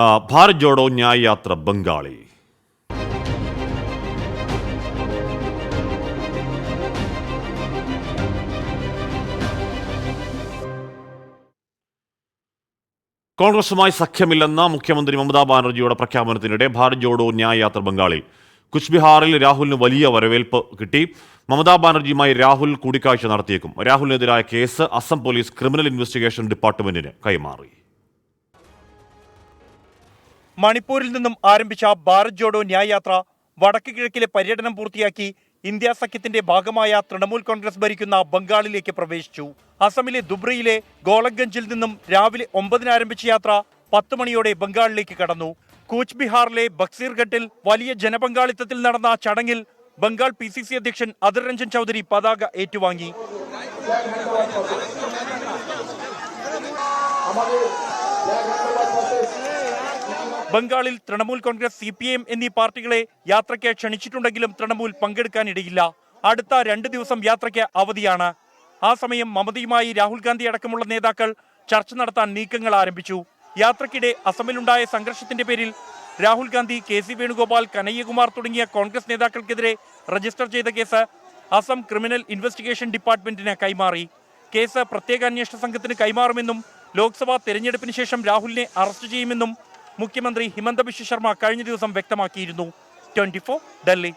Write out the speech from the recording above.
ഭാരത് ജോഡോ ന്യായ് യാത്ര ബംഗാളിൽ. കോൺഗ്രസുമായി സഖ്യമില്ലെന്ന മുഖ്യമന്ത്രി മമതാ ബാനർജിയുടെ പ്രഖ്യാപനത്തിനിടെ ഭാരത് ജോഡോ ന്യായ് യാത്ര ബംഗാളിൽ. കുച്ച്ബിഹാറിൽ രാഹുലിന് വലിയ വരവേൽപ്പ് കിട്ടി. മമതാ ബാനർജിയുമായി രാഹുൽ കൂടിക്കാഴ്ച നടത്തിയേക്കും. രാഹുലിനെതിരായ case Assam police criminal investigation ഡിപ്പാർട്ട്മെന്റിന് കൈമാറി. മണിപ്പൂരിൽ നിന്നും ആരംഭിച്ച ഭാരത് ജോഡോ ന്യായ് യാത്ര വടക്ക് കിഴക്കിലെ പര്യടനം പൂർത്തിയാക്കി ഇന്ത്യ സഖ്യത്തിന്റെ ഭാഗമായ തൃണമൂൽ കോൺഗ്രസ് ഭരിക്കുന്ന ബംഗാളിലേക്ക് പ്രവേശിച്ചു. അസമിലെ ദുബ്രിയിലെ ഗോളക്ഗഞ്ചിൽ നിന്നും രാവിലെ 9 ആരംഭിച്ച യാത്ര 10 മണിയോടെ ബംഗാളിലേക്ക് കടന്നു. കൂച്ച് ബിഹാറിലെ ബക്സീർഘട്ടിൽ വലിയ ജനപങ്കാളിത്തത്തിൽ നടന്ന ചടങ്ങിൽ ബംഗാൾ PCC അധ്യക്ഷൻ അധിർ രഞ്ജൻ ചൗധരി പതാക ഏറ്റുവാങ്ങി. ബംഗാളിൽ തൃണമൂൽ കോൺഗ്രസ്, CPIM എന്നീ പാർട്ടികളെ യാത്രയ്ക്ക് ക്ഷണിച്ചിട്ടുണ്ടെങ്കിലും തൃണമൂൽ പങ്കെടുക്കാനിടയില്ല. അടുത്ത 2 ദിവസം യാത്രയ്ക്ക് അവധിയാണ്. ആ സമയം മമതയുമായി രാഹുൽ ഗാന്ധി അടക്കമുള്ള നേതാക്കൾ ചർച്ച നടത്താൻ നീക്കങ്ങൾ ആരംഭിച്ചു. യാത്രയ്ക്കിടെ അസമിലുണ്ടായ സംഘർഷത്തിന്റെ പേരിൽ രാഹുൽ ഗാന്ധി, KC വേണുഗോപാൽ, കനയ്യകുമാർ തുടങ്ങിയ കോൺഗ്രസ് നേതാക്കൾക്കെതിരെ രജിസ്റ്റർ ചെയ്ത കേസ് അസം ക്രിമിനൽ ഇൻവെസ്റ്റിഗേഷൻ ഡിപ്പാർട്ട്മെന്റിന് കൈമാറി. കേസ് പ്രത്യേക അന്വേഷണ സംഘത്തിന് കൈമാറുമെന്നും ലോക്സഭാ തെരഞ്ഞെടുപ്പിന് ശേഷം രാഹുലിനെ അറസ്റ്റ് ചെയ്യുമെന്നും മുഖ്യമന്ത്രി ഹിമന്ത ബിശ്വ ശർമ്മ കഴിഞ്ഞ ദിവസം വ്യക്തമാക്കിയിരുന്നു. 24 ഡൽഹി.